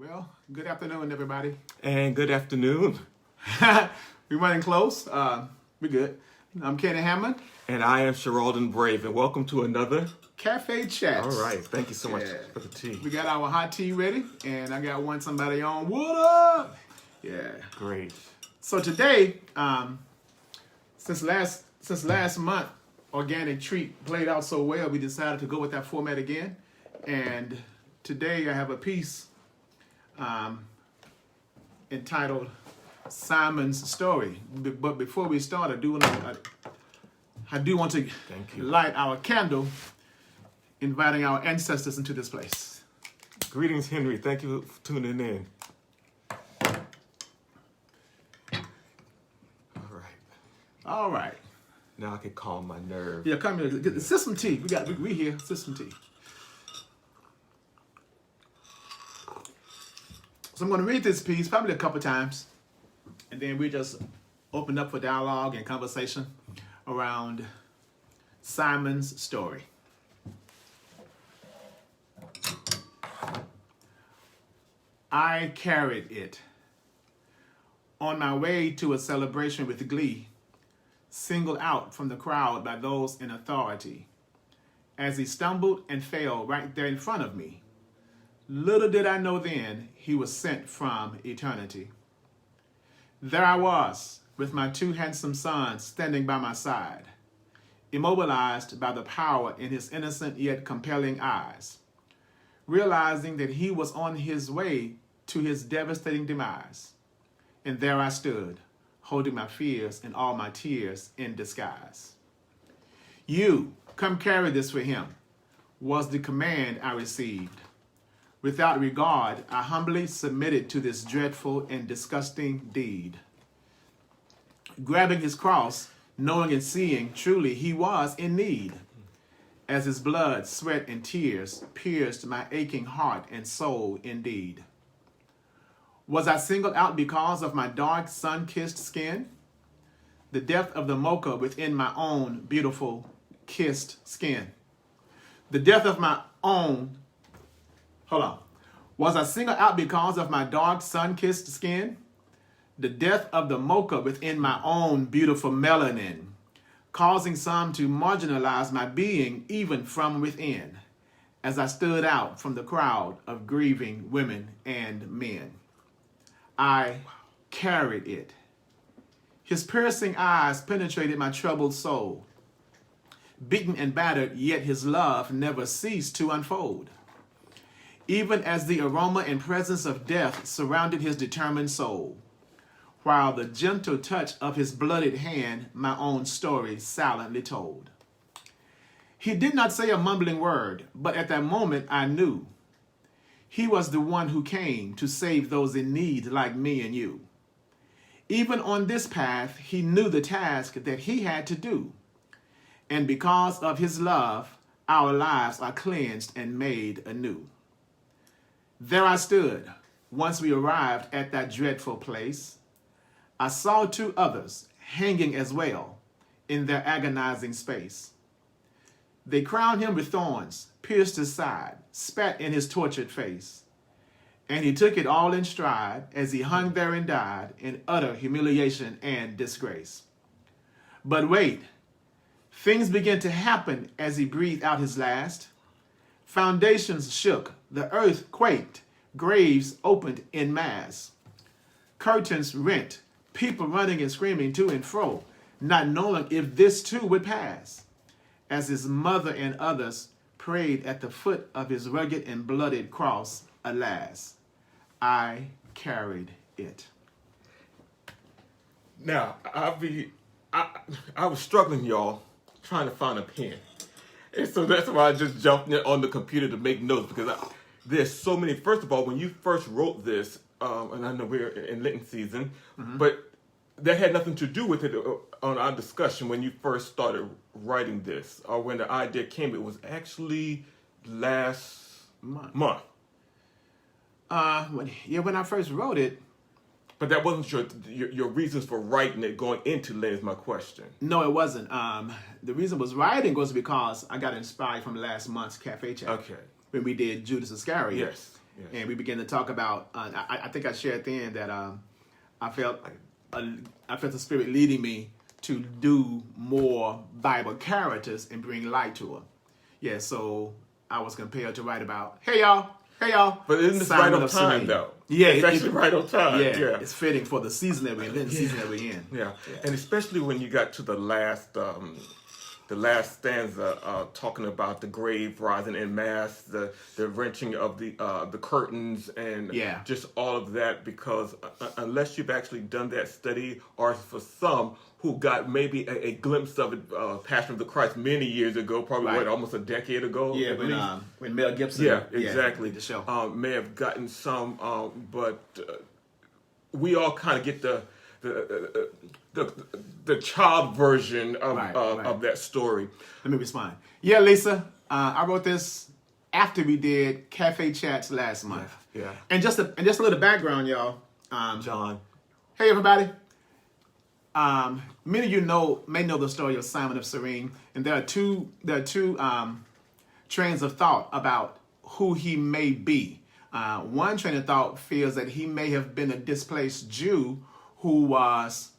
Well, good afternoon, everybody. And good afternoon. We're running close. We're good. I'm Kenneth Hammond. And I am Sharaledon Brave, and welcome to another Cafe Chat. All right, thank you so much for the tea. We got our hot tea ready, and I got somebody on. What up? Yeah. Great. So today, since last month, Organic Treat played out so well, we decided to go with that format again. And today I have a piece entitled Simon's Story. But before we start, I do want to light our candle, inviting our ancestors into this place. Greetings, Henry. Thank you for tuning in. All right. Now I can calm my nerves. Yeah, come here. Get the system tea. We here. System tea. So I'm going to read this piece probably a couple times, and then we just open up for dialogue and conversation around Simon's story. I carried it. On my way to a celebration with glee, singled out from the crowd by those in authority, as he stumbled and fell right there in front of me. Little did I know then he was sent from eternity. There I was, with my two handsome sons standing by my side, immobilized by the power in his innocent yet compelling eyes, realizing that he was on his way to his devastating demise. And there I stood, holding my fears and all my tears in disguise. You, come carry this for him, was the command I received. Without regard, I humbly submitted to this dreadful and disgusting deed. Grabbing his cross, knowing and seeing truly he was in need, as his blood, sweat, and tears pierced my aching heart and soul indeed. Was I singled out because of my dark, sun-kissed skin? The death of the mocha within my own beautiful, kissed skin. The death of my own... Hold on. Was I singled out because of my dark, sun-kissed skin? The death of the mocha within my own beautiful melanin, causing some to marginalize my being even from within, as I stood out from the crowd of grieving women and men. I carried it. His piercing eyes penetrated my troubled soul. Beaten and battered, yet his love never ceased to unfold. Even as the aroma and presence of death surrounded his determined soul, while the gentle touch of his bloodied hand my own story silently told. He did not say a mumbling word, but at that moment I knew he was the one who came to save those in need like me and you. Even on this path, he knew the task that he had to do. And because of his love, our lives are cleansed and made anew. There I stood, once we arrived at that dreadful place. I saw two others hanging as well in their agonizing space. They crowned him with thorns, pierced his side, spat in his tortured face. And he took it all in stride as he hung there and died in utter humiliation and disgrace. But wait, things began to happen as he breathed out his last. Foundations shook, the earth quaked, graves opened en masse. Curtains rent, people running and screaming to and fro, not knowing if this too would pass, as his mother and others prayed at the foot of his rugged and bloodied cross. Alas, I carried it. Now, I was struggling, y'all, trying to find a pen. And so that's why I just jumped on the computer to make notes, because there's so many. First of all, when you first wrote this, and I know we're in Lenten season, but that had nothing to do with it on our discussion when you first started writing this, or when the idea came. It was actually last month. When I first wrote it. But that wasn't your reasons for writing it going into Lent is my question. No, it wasn't. The reason was writing was because I got inspired from last month's Cafe Chat. Okay. When we did Judas Iscariot. Yes. and we began to talk about. I think I shared then that I felt the Spirit leading me to do more Bible characters and bring light to them. Yeah, so I was compelled to write about, hey y'all. But isn't this right on time, though? Yeah, it's actually right on time. Yeah, it's fitting for the season that we're in, the season that we're in. Yeah, and especially when you got to the last stanza, talking about the grave rising en masse, the wrenching of the curtains, and just all of that. Because unless you've actually done that study, or for some who got maybe a glimpse of it, Passion of the Christ many years ago, probably almost a decade ago. Yeah, when Mel Gibson. Yeah, exactly. The show may have gotten some, but we all kind of get the child version of that story. Let me respond. Yeah, Lisa, I wrote this after we did Cafe Chats last month. Yeah. And just a little background, y'all. John. Hey, everybody. Many of you may know the story of Simon of Cyrene, and there are two trains of thought about who he may be. One train of thought feels that he may have been a displaced Jew who was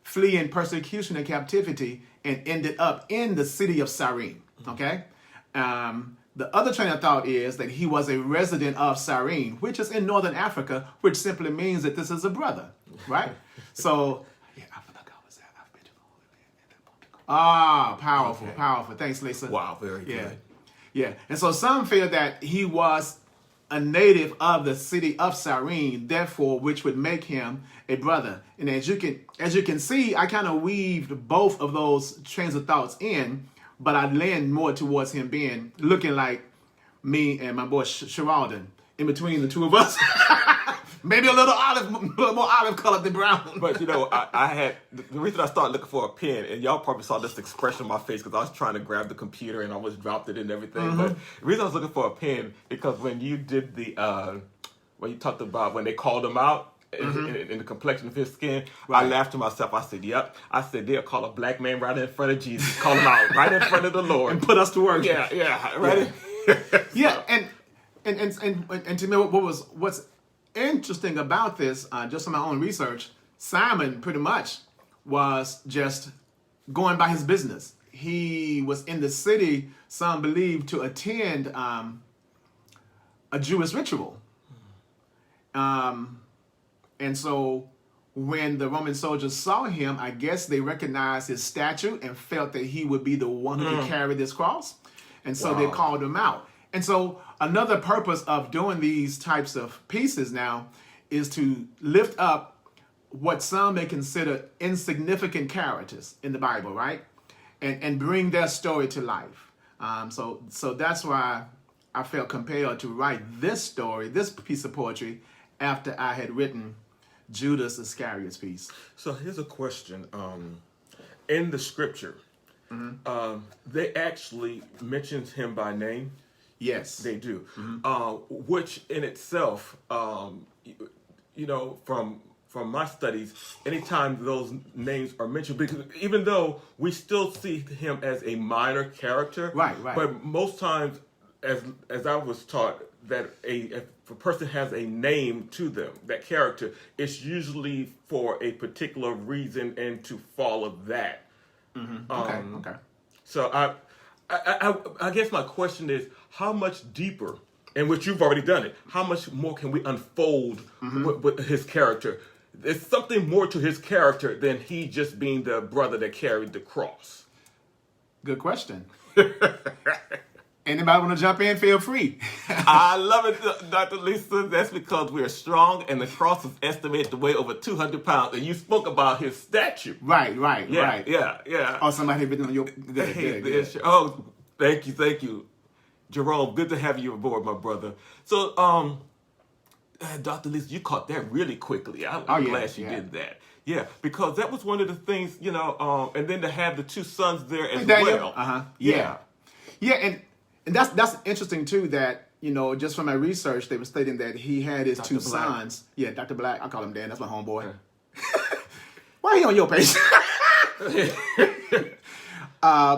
fleeing persecution and captivity and ended up in the city of Cyrene. Okay. The other train of thought is that he was a resident of Cyrene, which is in northern Africa, which simply means that this is a brother, right? So, yeah, I forgot I was there. I've been to the Holy Land. Powerful. Thanks, Lisa. Wow, very good. Yeah, and so some feel that he was a native of the city of Cyrene, therefore, which would make him a brother. And as you can see, I kind of weaved both of those trains of thoughts in, but I land more towards him looking like me and my boy Sharaledon, in between the two of us. Maybe a little more olive colored than brown. But I had the reason I started looking for a pen, and y'all probably saw this expression on my face because I was trying to grab the computer and I almost dropped it and everything. Mm-hmm. But the reason I was looking for a pen because when you did when you talked about when they called him out in the complexion of his skin, I laughed to myself. I said, "Yep." I said they'll call a black man right in front of Jesus, call him out right in front of the Lord, and put us to work. Yeah, right. Yeah, and to me, what's interesting about this, just from my own research, Simon pretty much was just going by his business. He was in the city, some believe, to attend a Jewish ritual. And so when the Roman soldiers saw him, I guess they recognized his stature and felt that he would be the one who could carry this cross. And so they called him out. And so another purpose of doing these types of pieces now is to lift up what some may consider insignificant characters in the Bible, right? And bring their story to life. So that's why I felt compelled to write this story, this piece of poetry, after I had written Judas Iscariot's piece. So here's a question. In the scripture, they actually mentions him by name. Yes, they do. Which in itself, from my studies, anytime those names are mentioned, because even though we still see him as a minor character, right. But most times, as I was taught, that if a person has a name to them, that character, it's usually for a particular reason and to follow that. Okay. So I guess my question is, how much deeper, and which you've already done it, how much more can we unfold with his character? There's something more to his character than he just being the brother that carried the cross. Good question. Anybody want to jump in? Feel free. I love it, Dr. Lisa. That's because we're strong, and the cross is estimated to weigh over 200 pounds. And you spoke about his statue. Right. Yeah. Oh, somebody had been on your... Good. Oh, thank you. Jerome, good to have you aboard, my brother. So, Dr. Lisa, you caught that really quickly. I'm glad you did that. Yeah, because that was one of the things, and then to have the two sons there as well. Yeah, and that's interesting too, that, just from my research, they were stating that he had his two sons. Yeah, Dr. Black. I call him Dan. That's my homeboy. Why are you on your page?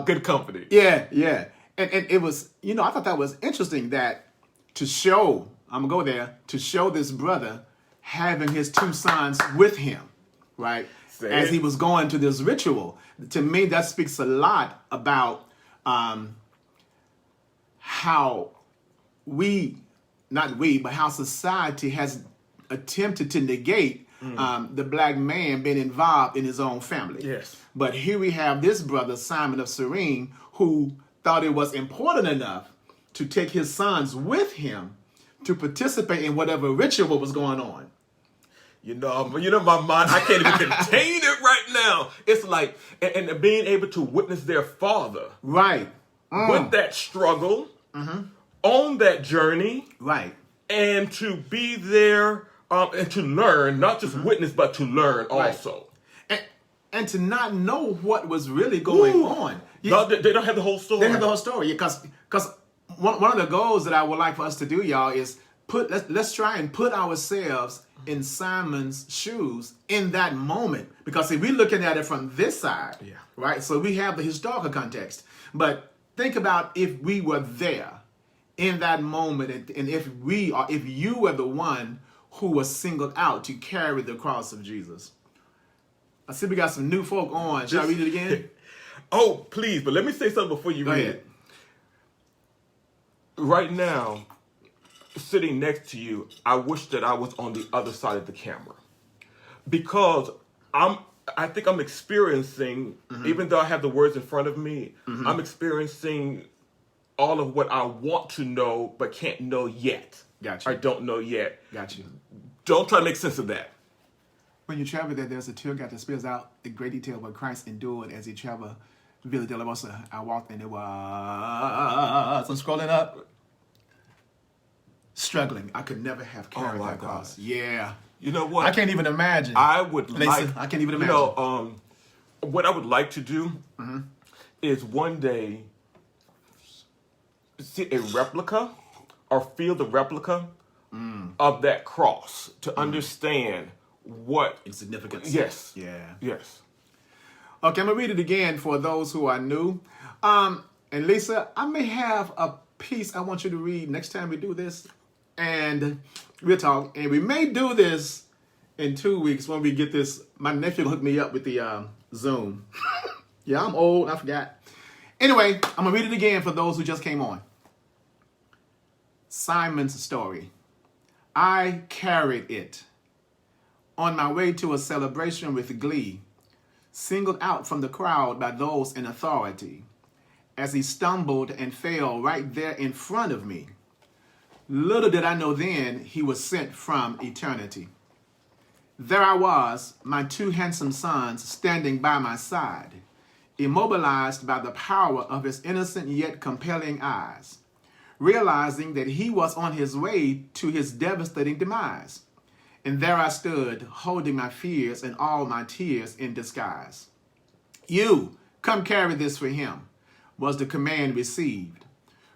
Good company. Yeah. And it was, I thought that was interesting that to show, I'm going to go there, to show this brother having his two sons with him, right? As he was going to this ritual. To me, that speaks a lot about how how society has attempted to negate the black man being involved in his own family. Yes. But here we have this brother, Simon of Cyrene, who thought it was important enough to take his sons with him to participate in whatever ritual was going on. You know, my mind, I can't even contain it right now. It's like, and being able to witness their father. Right. With that struggle, on that journey. Right. And to be there and to learn, not just witness, but to learn also. And to not know what was really going on. No, they don't have the whole story. They have the whole story. Because one of the goals that I would like for us to do, y'all, is let's try and put ourselves in Simon's shoes in that moment. Because if we're looking at it from this side, right? So we have the historical context. But think about if we were there in that moment, and if you were the one who was singled out to carry the cross of Jesus. I see we got some new folk on. Shall I read it again? Oh, please. But let me say something before you read it. Right now, sitting next to you, I wish that I was on the other side of the camera. Because I think I'm experiencing, even though I have the words in front of me, I'm experiencing all of what I want to know but can't know yet. Gotcha. I don't know yet. Got you. Don't try to make sense of that. When you travel there's a tour guide that spells out in great detail what Christ endured as he traveled Villa de la Rosa. I walked and it was, I'm scrolling up, struggling. I could never have carried that cross. Yeah. You know what? I can't even imagine. I can't even imagine. You know, what I would like to do is one day see a replica or feel the replica of that cross to understand what its significance. Yes. Yeah. Yes. Okay, I'm gonna read it again for those who are new. And Lisa, I may have a piece I want you to read next time we do this, and we'll talk. And we may do this in 2 weeks when we get this. My nephew hooked me up with the Zoom. Yeah, I'm old. I forgot. Anyway, I'm gonna read it again for those who just came on. Simon's story. I carried it. On my way to a celebration with glee, singled out from the crowd by those in authority, as he stumbled and fell right there in front of me. Little did I know then he was sent from eternity. There I was, my two handsome sons standing by my side, immobilized by the power of his innocent yet compelling eyes, realizing that he was on his way to his devastating demise. And there I stood, holding my fears and all my tears in disguise. You, come carry this for him, was the command received.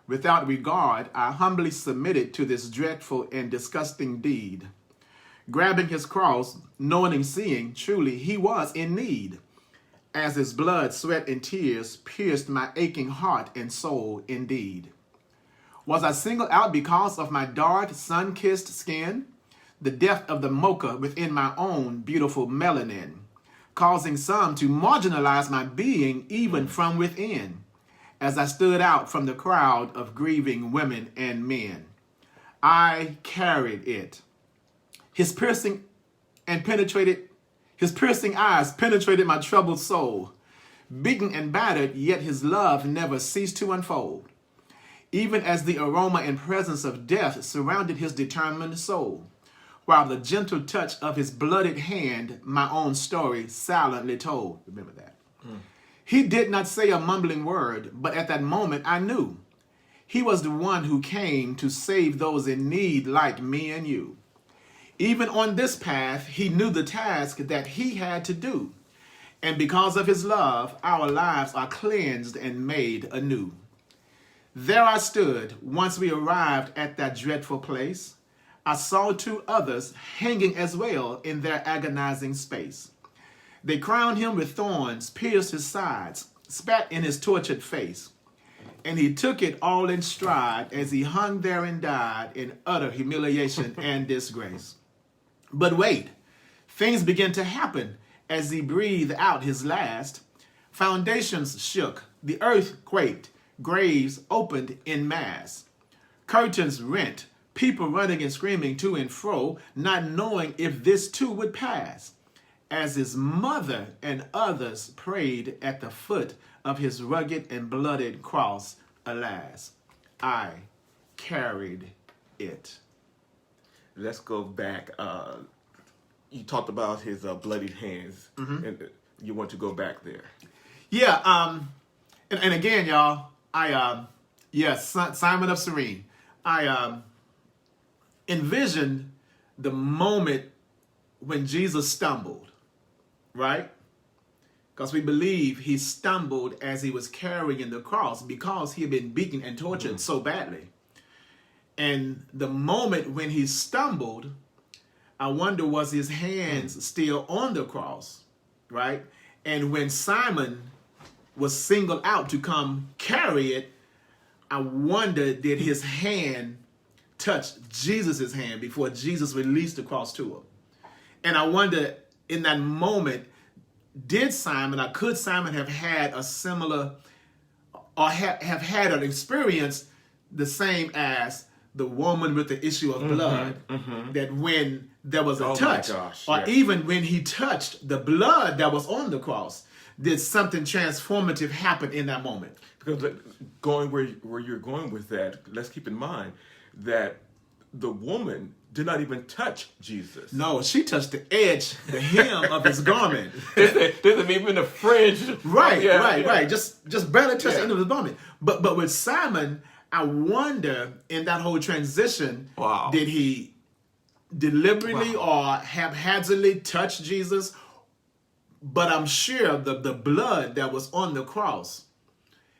Without regard, I humbly submitted to this dreadful and disgusting deed. Grabbing his cross, knowing and seeing, truly he was in need, as his blood, sweat, and tears pierced my aching heart and soul indeed. Was I singled out because of my dark, sun-kissed skin? The depth of the mocha within my own beautiful melanin, causing some to marginalize my being even from within, as I stood out from the crowd of grieving women and men. I carried it. His piercing eyes penetrated my troubled soul. Beaten and battered, yet his love never ceased to unfold, even as the aroma and presence of death surrounded his determined soul. While the gentle touch of his bloodied hand my own story silently told. Remember that. He did not say a mumbling word, but at that moment I knew he was the one who came to save those in need like me and you. Even on this path, he knew the task that he had to do. And because of his love, our lives are cleansed and made anew. There I stood once we arrived at that dreadful place. I saw two others hanging as well in their agonizing space. They crowned him with thorns, pierced his sides, spat in his tortured face. And he took it all in stride as he hung there and died in utter humiliation and disgrace. But wait, things began to happen as he breathed out his last. Foundations shook, the earth quaked, graves opened in mass, curtains rent, people running and screaming to and fro, not knowing if this too would pass. As his mother and others prayed at the foot of his rugged and blooded cross, alas, I carried it. Let's go back. You talked about his bloodied hands, and you want to go back there. Yeah, and again, y'all, Simon of Cyrene. I envisioned the moment when Jesus stumbled, right? Because we believe he stumbled as he was carrying the cross because he had been beaten and tortured so badly. And the moment when he stumbled, I wonder, was his hands still on the cross, right? And when Simon was singled out to come carry it, I wonder, did his hand touch Jesus' hand before Jesus released the cross to him? And I wonder, in that moment, did Simon, or could Simon have had a similar, or have had an experience the same as the woman with the issue of blood, that when there was a touch, even when he touched the blood that was on the cross, did something transformative happen in that moment? Because going where you're going with that, let's keep in mind that the woman did not even touch Jesus. No, she touched the edge, the hem of his garment. There's even the fringe. Right. Just barely touched the end of his garment. But with Simon, I wonder, in that whole transition, did he deliberately or haphazardly touch Jesus? But I'm sure the blood that was on the cross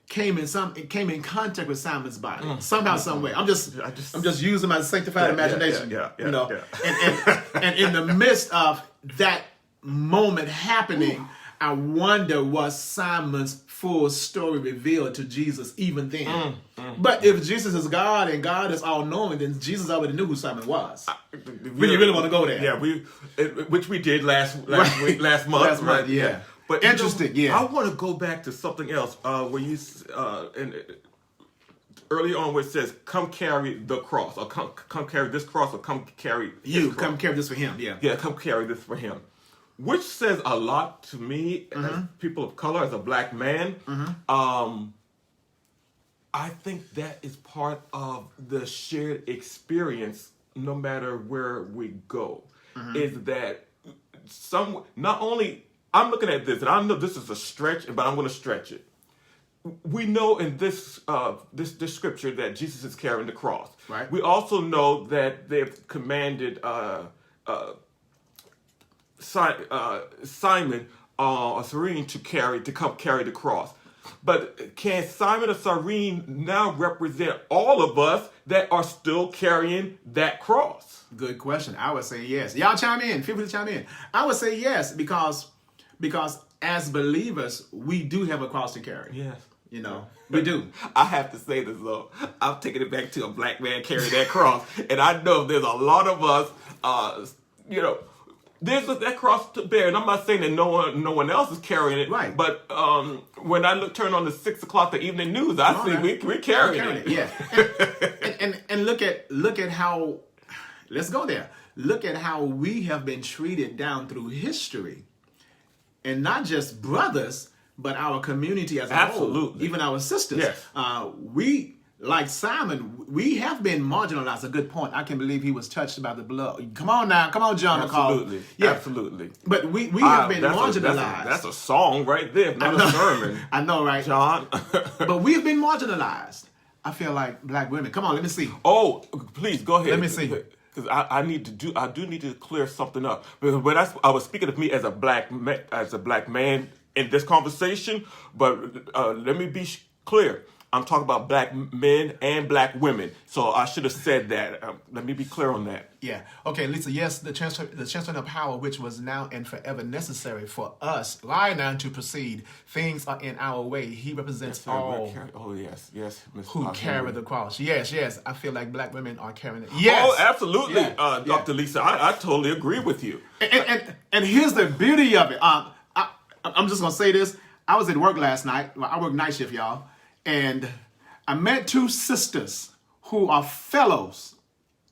came in contact with Simon's body somehow, some way. I'm just using my sanctified imagination, you know. And in the midst of that moment happening, I wonder, was Simon's full story revealed to Jesus even then? But if Jesus is God and God is all knowing, then Jesus already knew who Simon was. When you really want to go there, which we did last month, yeah. But interesting, I want to go back to something else where you early on where it says, "Come carry the cross," or "Come carry this cross," or "Come carry this cross." Come carry this for him. Yeah. Come carry this for him, which says a lot to me as people of color, as a black man. I think that is part of the shared experience, no matter where we go. Is that not only. I'm looking at this, and I know this is a stretch, but I'm going to stretch it. We know in this this scripture that Jesus is carrying the cross. Right. We also know that they've commanded Simon or Cyrene to come carry the cross. But can Simon or Cyrene now represent all of us that are still carrying that cross? Good question. I would say yes. Y'all chime in. Feel free to chime in. I would say yes because as believers, we do have a cross to carry. Yes. You know, we do. I have to say this, though. I'm taking it back to a black man carrying that cross. And I know there's a lot of us, there's that cross to bear. And I'm not saying that no one else is carrying it. Right. But when I turn on the 6 o'clock, the evening news, I see we're carrying it. Yeah. And look at how, let's go there. Look at how we have been treated down through history. And not just brothers, but our community as a whole, even our sisters. Yes. We, like Simon, we have been marginalized. A good point. I can't believe he was touched by the blood. Come on now. Come on, John. Absolutely. Yeah. Absolutely. But we have been marginalized. That's a song right there, not a sermon. I know, right? John. But we've been marginalized. I feel like black women. Come on, let me see. Oh, please, go ahead. Let me see. Because I do need to clear something up. Because when I was speaking of me as a black man in this conversation, but let me be clear. I'm talking about black men and black women. So I should have said that. Let me be clear on that. Yeah. Okay, Lisa, yes, the transfer of power, which was now and forever necessary for us, lie now to proceed. Things are in our way. He represents all yes, Ms. who carry the cross. Yes. I feel like black women are carrying it. Yes. Oh, absolutely, Dr. Lisa. I totally agree with you. And here's the beauty of it. I'm just going to say this. I was at work last night. Well, I work night shift, y'all. And I met two sisters who are fellows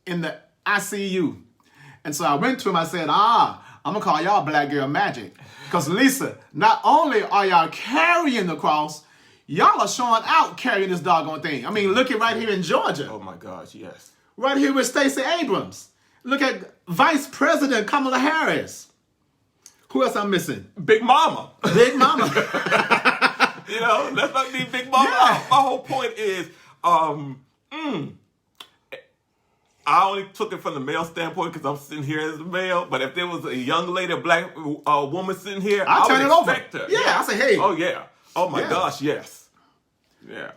in the ICU. And so I went to them. I said, I'm going to call y'all Black Girl Magic. Because, Lisa, not only are y'all carrying the cross, y'all are showing out carrying this doggone thing. I mean, look at right here in Georgia. Oh, my gosh, yes. Right here with Stacey Abrams. Look at Vice President Kamala Harris. Who else I'm missing? Big Mama. Big Mama. Let's not leave Big Mama out. My whole point is, I only took it from the male standpoint because I'm sitting here as a male. But if there was a young lady, a black woman sitting here, I would expect her. Yeah, I say, hey. Oh yeah. Oh my gosh, yes. Yeah.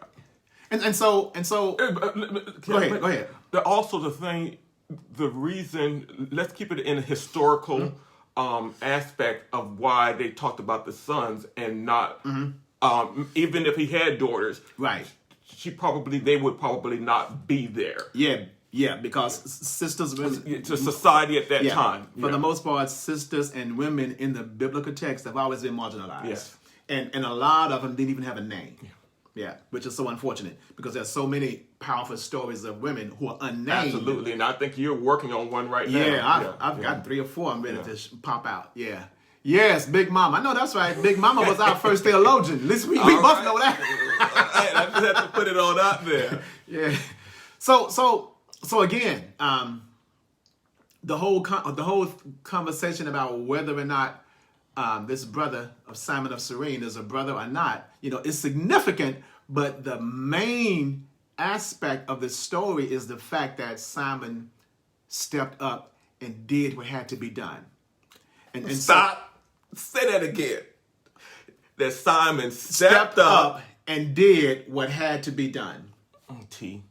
And so. Go ahead. Also, the reason. Let's keep it in a historical aspect of why they talked about the sons and not. Even if he had daughters, right? They would probably not be there. Yeah, because sisters, women, to society at that time. For the most part, sisters and women in the biblical text have always been marginalized. Yes. And a lot of them didn't even have a name. Yeah, which is so unfortunate because there's so many powerful stories of women who are unnamed. Absolutely, and I think you're working on one right now. Yeah, I've got 3 or 4 I'm ready to pop out. Yeah. Yes, Big Mama. I know that's right. Big Mama was our first theologian. At least we both know that. I just have to put it on out there. Yeah. So again, the whole conversation about whether or not this brother of Simon of Cyrene is a brother or not, is significant. But the main aspect of the story is the fact that Simon stepped up and did what had to be done. And stop. Say that again. That Simon stepped up and did what had to be done. T.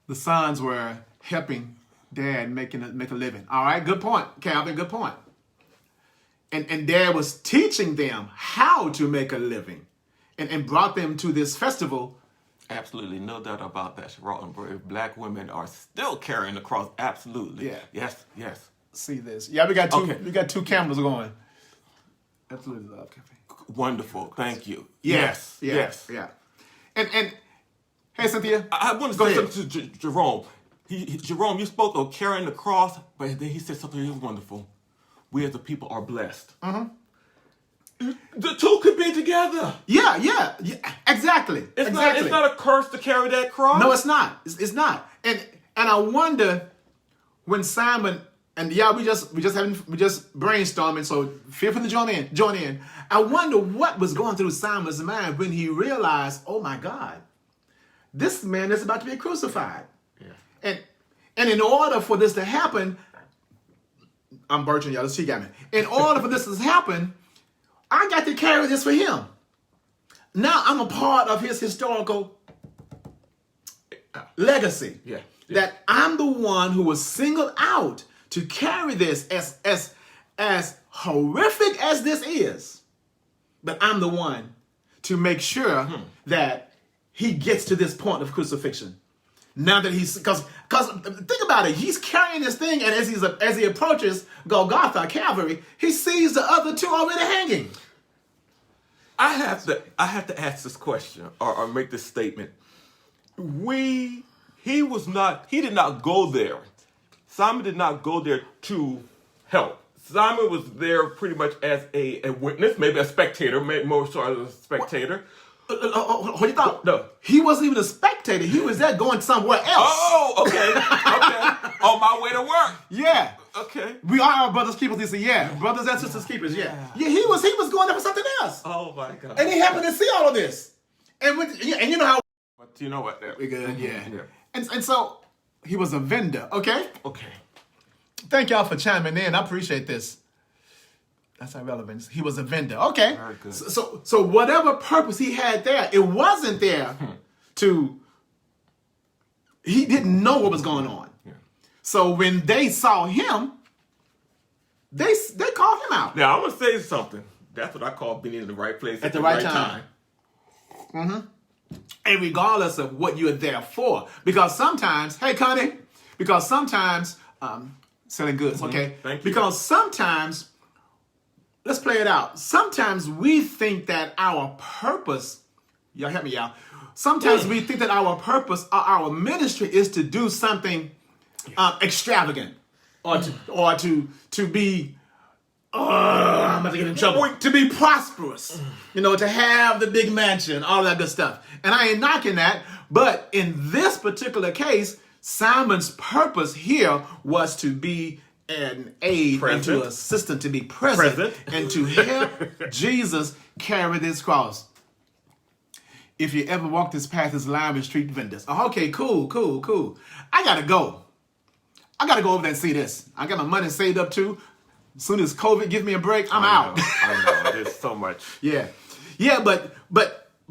The sons were helping Dad make a living. All right, good point, Calvin. Good point. And Dad was teaching them how to make a living, and brought them to this festival. Absolutely, no doubt about that, Sharaledon. Black women are still carrying the cross. Absolutely. Yeah. Yes. See this? Yeah, we got two cameras going. Absolutely love cafe. Wonderful. Thank you. Yes. And hey, Cynthia. I want to say something to Jerome. Jerome, you spoke of carrying the cross, but then he said something that was wonderful. We as the people are blessed. The two could be together. Yeah. Exactly. It's not a curse to carry that cross. No, it's not. It's not. And I wonder when Simon. And we just brainstorming, so feel free to join in. I wonder what was going through Simon's mind when he realized, oh my God, this man is about to be crucified. Yeah. And in order for this to happen, I'm birching y'all, she got me. In order for this to happen, I got to carry this for him. Now I'm a part of his historical legacy. Yeah. That I'm the one who was singled out to carry this as horrific as this is, but I'm the one to make sure that he gets to this point of crucifixion. Now that because think about it, he's carrying this thing, and as he approaches Golgotha, Calvary, he sees the other two already hanging. I have to ask this question or make this statement. He did not go there. Simon did not go there to help. Simon was there pretty much as a witness, maybe a spectator, maybe more so as a spectator. What you thought? No. He wasn't even a spectator. He was there going somewhere else. Oh, okay. On my way to work. Yeah. Okay. We are our brother's keepers. He said, yeah. Brothers and sisters keepers, yeah. He was going there for something else. Oh, my God. And he happened to see all of this. And you know how... But you know what? We're good, yeah. And so... He was a vendor, okay? Okay. Thank y'all for chiming in. I appreciate this. That's irrelevant. He was a vendor. Okay. Very good. So whatever purpose he had there, it wasn't there he didn't know what was going on. Yeah. So when they saw him, they called him out. Now, I'm going to say something. That's what I call being in the right place at the right time. Mm-hmm. And regardless of what you're there for. Because sometimes, hey, Connie, selling goods, okay? Thank you. Because sometimes, let's play it out. Sometimes we think that our purpose, y'all help me out. Sometimes we think that our purpose or our ministry is to do something extravagant or to be, I'm about to get in trouble, to be prosperous, to have the big mansion, all that good stuff. And I ain't knocking that, but in this particular case, Simon's purpose here was to be an aid and to assistant, to be present. And to help Jesus carry this cross. If you ever walk this path, it's lined with street vendors. Oh, okay, cool. I gotta go over there and see this. I got my money saved up too. As soon as COVID gives me a break, I'm out. I know. There's so much. Yeah, but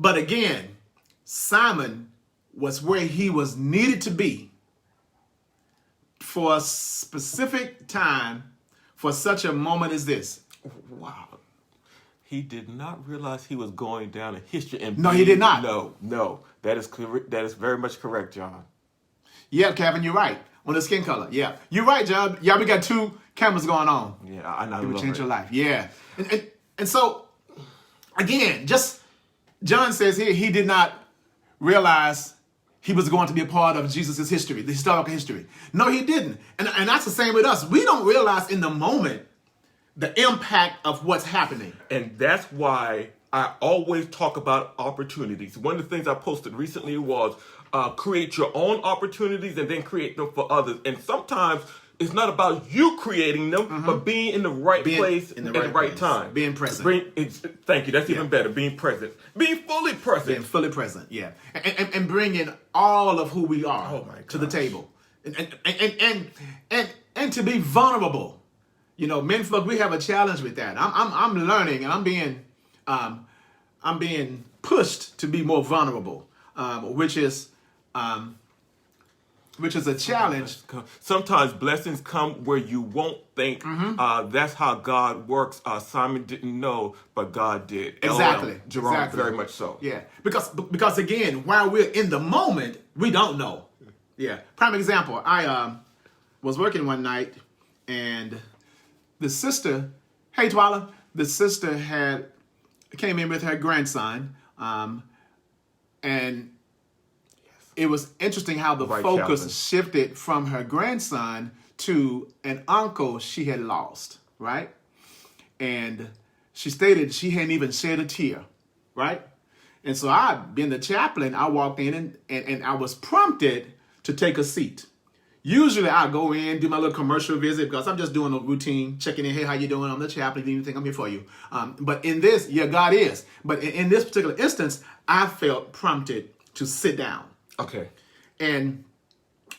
again, Simon was where he was needed to be for a specific time, for such a moment as this. Wow. He did not realize he was going down in history. No, he did not. No. That is very much correct, John. Yeah, Kevin, you're right. On the skin color. Yeah. You're right, John. Yeah, we got two cameras going on. Yeah, I know. It would change your life. Yeah. And so, again, just John says here he did not realize he was going to be a part of Jesus' history, the historical history. No, he didn't. And that's the same with us. We don't realize in the moment the impact of what's happening. And that's why I always talk about opportunities. One of the things I posted recently was create your own opportunities and then create them for others. And sometimes it's not about you creating them, but being in the right place at the right time. Being present. Thank you. That's even better. Being present. Being fully present. Being fully present, yeah. And bringing all of who we are to the table. And to be vulnerable. Men folk, we have a challenge with that. I'm learning and I'm being pushed to be more vulnerable, which is a challenge. Sometimes blessings come where you won't think. That's how God works. Simon didn't know, but God did. Exactly. Jerome, exactly. very much so. Yeah, because again, while we're in the moment, we don't know. Yeah. Prime example. I was working one night, and the sister, hey Twala, the sister came in with her grandson, and it was interesting how the focus shifted from her grandson to an uncle she had lost, right? And she stated she hadn't even shed a tear, right? And so I, being the chaplain, I walked in and I was prompted to take a seat. Usually I go in, do my little commercial visit because I'm just doing a routine, checking in, hey, how you doing? I'm the chaplain, if you think I'm here for you. But in this, God is. But in this particular instance, I felt prompted to sit down. Okay. And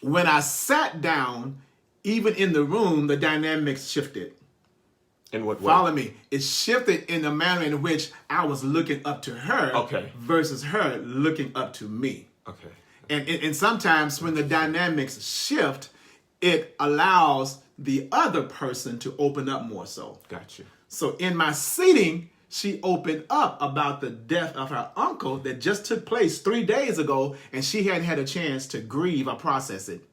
when I sat down, even in the room, the dynamics shifted. In what way? Follow me. It shifted in the manner in which I was looking up to her versus her looking up to me. Okay. And sometimes when the dynamics shift, it allows the other person to open up more so. Gotcha. So in my seating, she opened up about the death of her uncle that just took place 3 days ago, and she hadn't had a chance to grieve or process it.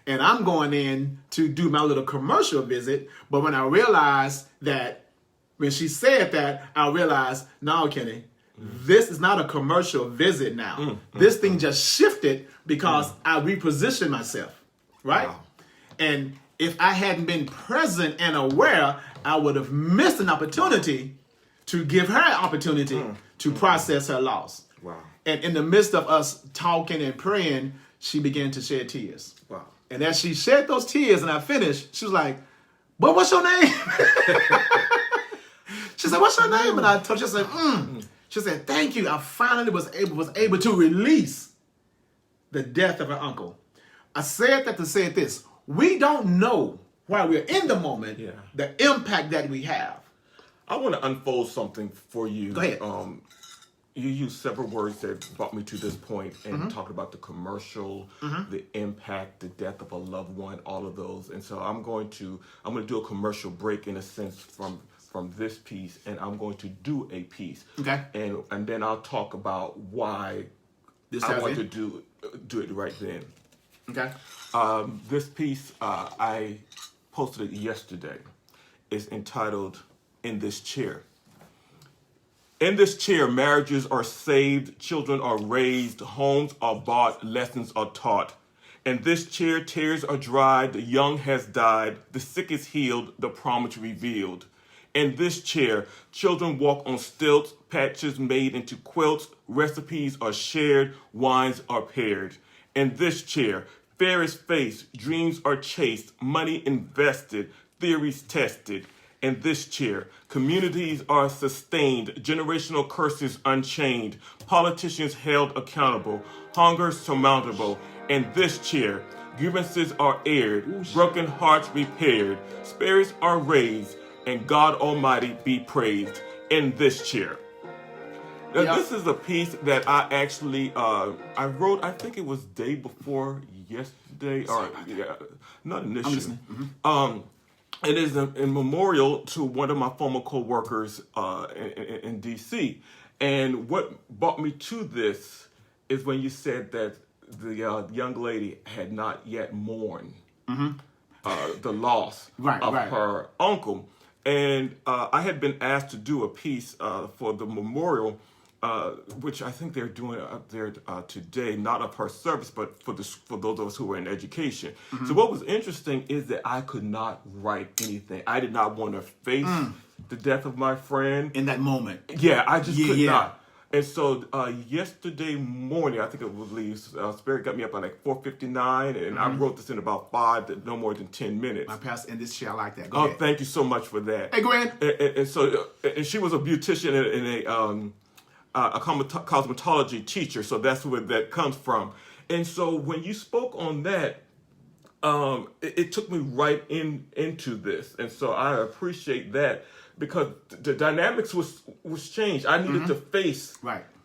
And I'm going in to do my little commercial visit, but when I realized that, when she said that, I realized, no, Kenny, this is not a commercial visit now. This thing just shifted because I repositioned myself, right? Wow. And if I hadn't been present and aware, I would have missed an opportunity to give her an opportunity to process her loss. Wow. And in the midst of us talking and praying, she began to shed tears. Wow. And as she shed those tears and I finished, she was like, "But what's your name?" She said, "What's your name?" And I told her, she said, She said, "Thank you. I finally was able to release the death of her uncle." I said that to say this. We don't know while we're in the moment the impact that we have. I want to unfold something for you. Go ahead. You used several words that brought me to this point and talked about the commercial, the impact, the death of a loved one, all of those. And so I'm going to do a commercial break in a sense from this piece, and I'm going to do a piece. Okay. And then I'll talk about why I want to do it right then. Okay. This piece I posted it yesterday. It's entitled "In This Chair." In this chair, marriages are saved, children are raised, homes are bought, lessons are taught. In this chair, tears are dried, the young has died, the sick is healed, the promise revealed. In this chair, children walk on stilts, patches made into quilts, recipes are shared, wines are paired. In this chair, fear is faced, dreams are chased, money invested, theories tested. In this chair, communities are sustained, generational curses unchained, politicians held accountable, hunger surmountable. In this chair, grievances are aired, broken hearts repaired, spirits are raised, and God Almighty be praised. In this chair. Now, this is a piece that I actually I wrote. I think it was day before yesterday, or not initially. It is in memorial to one of my former co-workers in D.C. And what brought me to this is when you said that the young lady had not yet mourned the loss of her uncle. And I had been asked to do a piece for the memorial, which I think they're doing up there today, not of her service, but for those of us who were in education. So what was interesting is that I could not write anything. I did not want to face the death of my friend. In that moment. Yeah, I just could not. And so yesterday morning, I think it was Spirit got me up at like 4:59, and I wrote this in about no more than 10 minutes. My pastor in this chair, I like that. Go ahead. Thank you so much for that. Hey, go ahead. And so she was a beautician and a cosmetology teacher, so that's where that comes from. And so when you spoke on that, it took me right into this, and so I appreciate that because the dynamics was changed. I needed to face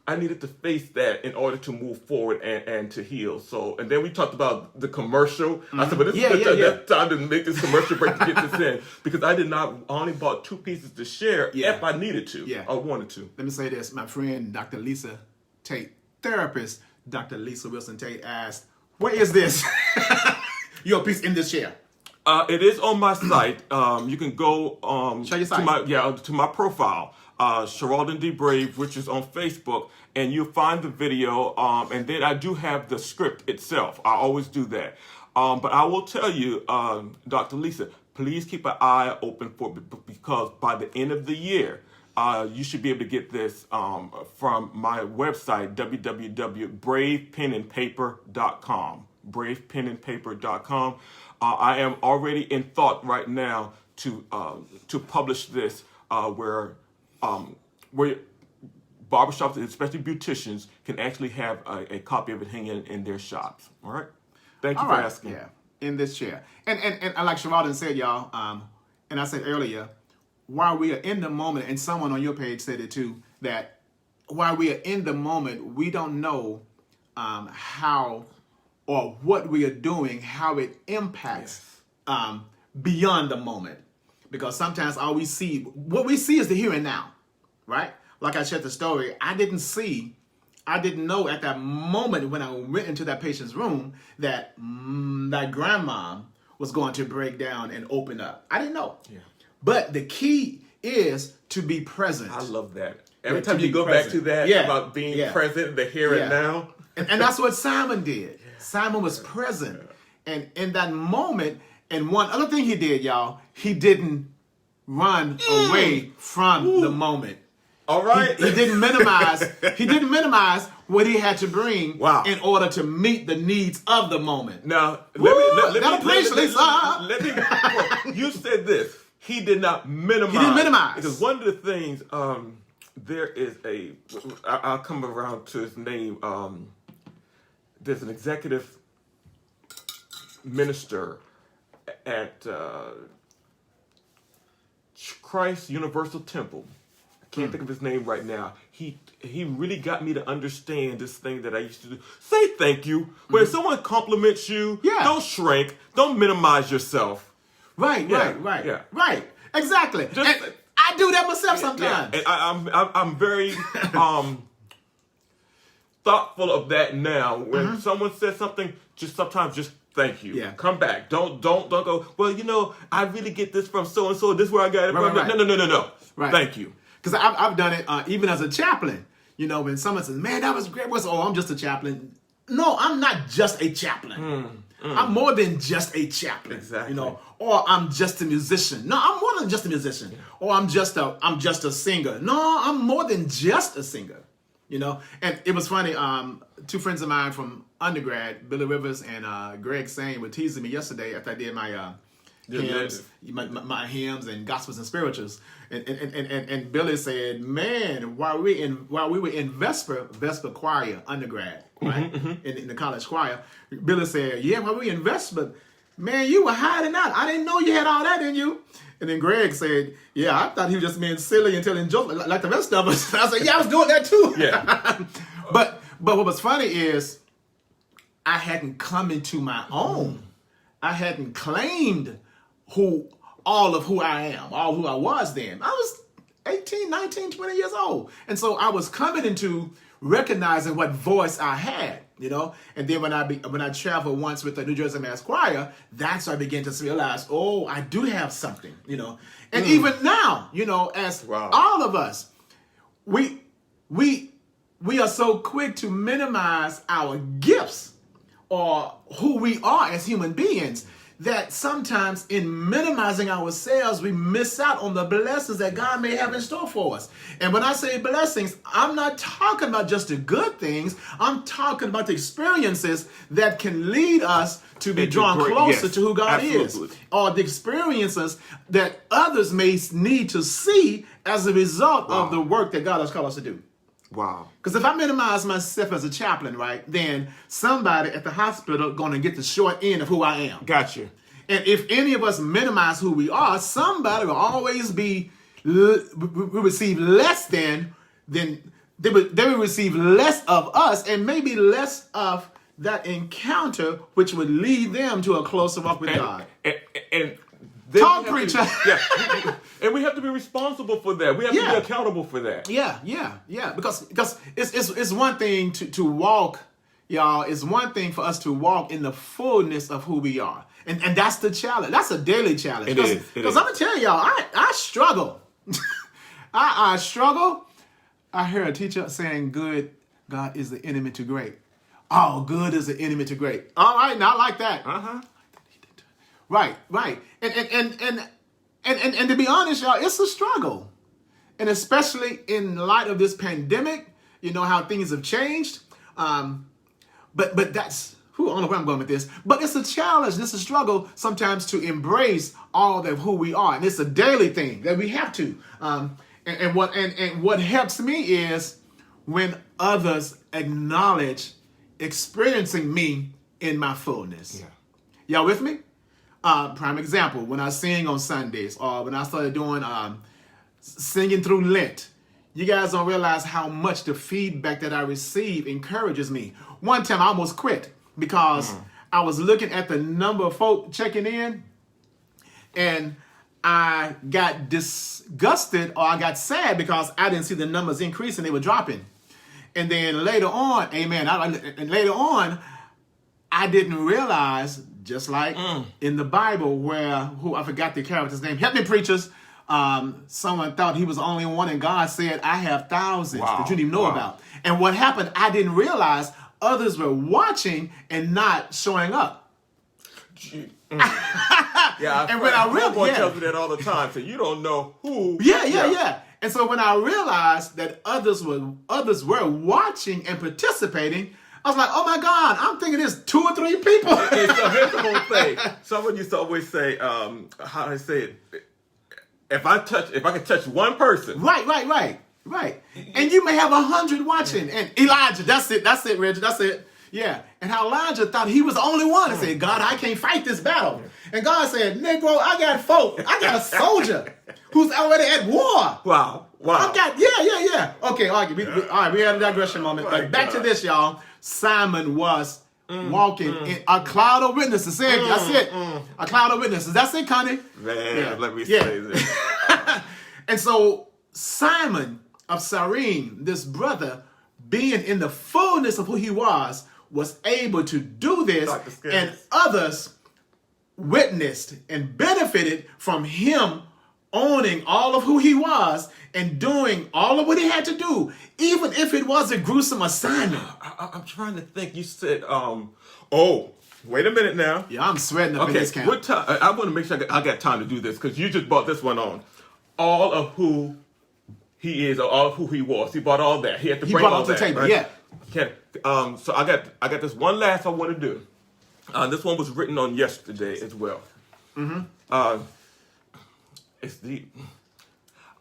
I needed to face that in order to move forward and to heal. So, and then we talked about the commercial. I said, but this is time to make this commercial break to get this in because I only bought 2 pieces to share if I needed to, I wanted to. Let me say this. My friend, Dr. Lisa Tate, therapist, Dr. Lisa Wilson Tate asked, where is this? Your piece in this chair. It is on my site. You can go show your site. to my profile, Sharaledon D. Brave, which is on Facebook, and you'll find the video. And then I do have the script itself. I always do that. But I will tell you, Dr. Lisa, please keep an eye open for it because by the end of the year, you should be able to get this from my website, www.bravepenandpaper.com. bravepenandpaper.com. I am already in thought right now to publish this where barbershops, especially beauticians, can actually have a copy of it hanging in their shops. All right? Thank you for asking. Yeah, in this chair. And like Sharaledon said, y'all, and I said earlier, while we are in the moment, and someone on your page said it too, that while we are in the moment, we don't know how or what we are doing, how it impacts beyond the moment. Because sometimes what we see is the here and now, right? Like I shared the story, I didn't know at that moment when I went into that patient's room that that grandmom was going to break down and open up. I didn't know. Yeah. But the key is to be present. I love that. Every time you go back to that about being present, the here and now. And that's what Simon did. Simon was present. And in that moment, and one other thing he did, y'all, he didn't run away from the moment. All right. He didn't minimize what he had to bring in order to meet the needs of the moment. Now, let me you said this. He did not minimize. He didn't minimize. Because one of the things, there is I'll come around to his name. There's an executive minister at Christ Universal Temple. I can't think of his name right now. He really got me to understand this thing that I used to do. Say thank you. When someone compliments you, don't shrink. Don't minimize yourself. Right. Exactly. And I do that myself sometimes. And I'm very thoughtful of that now. When someone says something, sometimes thank you. Yeah. Come back. Don't go, well, I really get this from so and so. This is where I got it from. Right. No. Right. Thank you. Because I've done it even as a chaplain. When someone says, "Man, that was great," I'm just a chaplain. No, I'm not just a chaplain. I'm more than just a chaplain. Exactly. Or I'm just a musician. No, I'm more than just a musician. Or I'm just a singer. No, I'm more than just a singer. And it was funny. Two friends of mine from undergrad, Billy Rivers and Greg Sane, were teasing me yesterday after I did my my hymns and gospels and spirituals, and Billy said, "Man, while we were in Vesper choir undergrad, right, in the college choir, Billy said, yeah, while we were in Vesper, man, you were hiding out. I didn't know you had all that in you." And then Greg said, "Yeah, I thought he was just being silly and telling jokes like the rest of us." I said, "Yeah, I was doing that too." Yeah. But what was funny is I hadn't come into my own. I hadn't claimed all of who I am, all who I was then. I was 18, 19, 20 years old. And so I was coming into recognizing what voice I had, And then when I traveled once with the New Jersey Mass Choir, that's when I began to realize, oh, I do have something, And even now, as all of us, we are so quick to minimize our gifts or who we are as human beings, that sometimes in minimizing ourselves, we miss out on the blessings that God may have in store for us. And when I say blessings, I'm not talking about just the good things. I'm talking about the experiences that can lead us to be drawn closer to who God is. Or the experiences that others may need to see as a result of the work that God has called us to do. Wow. Because if I minimize myself as a chaplain, right, then somebody at the hospital going to get the short end of who I am. Gotcha. And if any of us minimize who we are, somebody will always will receive less they will receive less of us, and maybe less of that encounter, which would lead them to a closer walk with God. And talk, preacher. And we have to be responsible for that. We have to be accountable for that. Yeah. Because it's one thing to walk, y'all. It's one thing for us to walk in the fullness of who we are. And that's the challenge. That's a daily challenge. It is. Because I'm going to tell y'all, I struggle. I struggle. I heard a teacher saying, God is the enemy to great. Oh, good is the enemy to great. All right, now I like that. Right. And to be honest, y'all, it's a struggle. And especially in light of this pandemic, how things have changed. But that's, I don't know where I'm going with this, but it's a challenge. It's a struggle sometimes to embrace all of who we are. And it's a daily thing that we have to. And what helps me is when others acknowledge experiencing me in my fullness. Yeah. Y'all with me? Prime example, when I sing on Sundays, or when I started doing singing through Lent, you guys don't realize how much the feedback that I receive encourages me. One time I almost quit because I was looking at the number of folk checking in, and I got disgusted, or I got sad because I didn't see the numbers increasing, they were dropping. And then later on, I didn't realize, just like in the Bible where, I forgot the character's name. Help me, preachers. Someone thought he was the only one, and God said, I have thousands that you didn't even know about. And what happened, I didn't realize others were watching and not showing up. And when I realized, tells me that all the time, so you don't know who. Yeah. And so when I realized that others were watching and participating, I was like, oh my God, I'm thinking there's 2 or 3 people. So here's the whole thing. Someone used to always say, how do I say it? If I could touch one person. Right. And you may have 100 watching. And Elijah, that's it, Reggie, that's it. Yeah, and how Elijah thought he was the only one and said, God, I can't fight this battle. And God said, Negro, I got a soldier who's already at war. Wow. Yeah. Okay, all right, we had a digression moment. But back to this, y'all. Simon was walking in a cloud of witnesses. That's it. A cloud of witnesses. That's it, Connie. Man, let me say this. And so Simon of Cyrene, this brother, being in the fullness of who he was able to do this, and others witnessed and benefited from him owning all of who he was and doing all of what he had to do, even if it was a gruesome assignment. I'm trying to think. You said, wait a minute now. Yeah, I'm sweating up in this camp. What time? I want to make sure I got time to do this because you just brought this one on. All of who he is, or all of who he was. He brought all that. He had to bring all that. He brought it to the table, right? Yeah. Okay. So I got this one last I want to do. This one was written on yesterday as well. It's deep.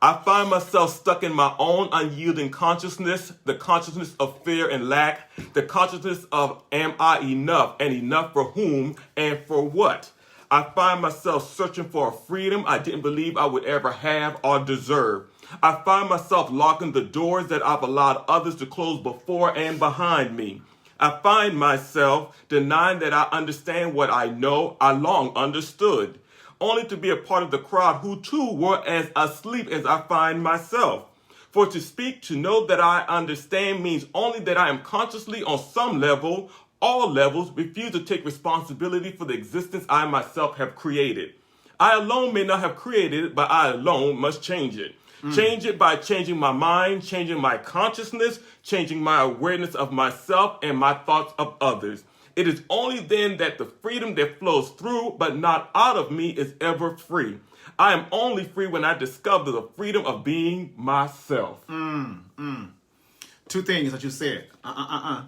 I find myself stuck in my own unyielding consciousness, the consciousness of fear and lack, the consciousness of am I enough, and enough for whom and for what? I find myself searching for a freedom I didn't believe I would ever have or deserve. I find myself locking the doors that I've allowed others to close before and behind me. I find myself denying that I understand what I know I long understood, only to be a part of the crowd who too were as asleep as I find myself. For to speak, to know that I understand means only that I am consciously on some level, all levels, refuse to take responsibility for the existence I myself have created. I alone may not have created it, but I alone must change it. Change it by changing my mind, changing my consciousness, changing my awareness of myself and my thoughts of others. It is only then that the freedom that flows through but not out of me is ever free. I am only free when I discover the freedom of being myself. Two things that you said. I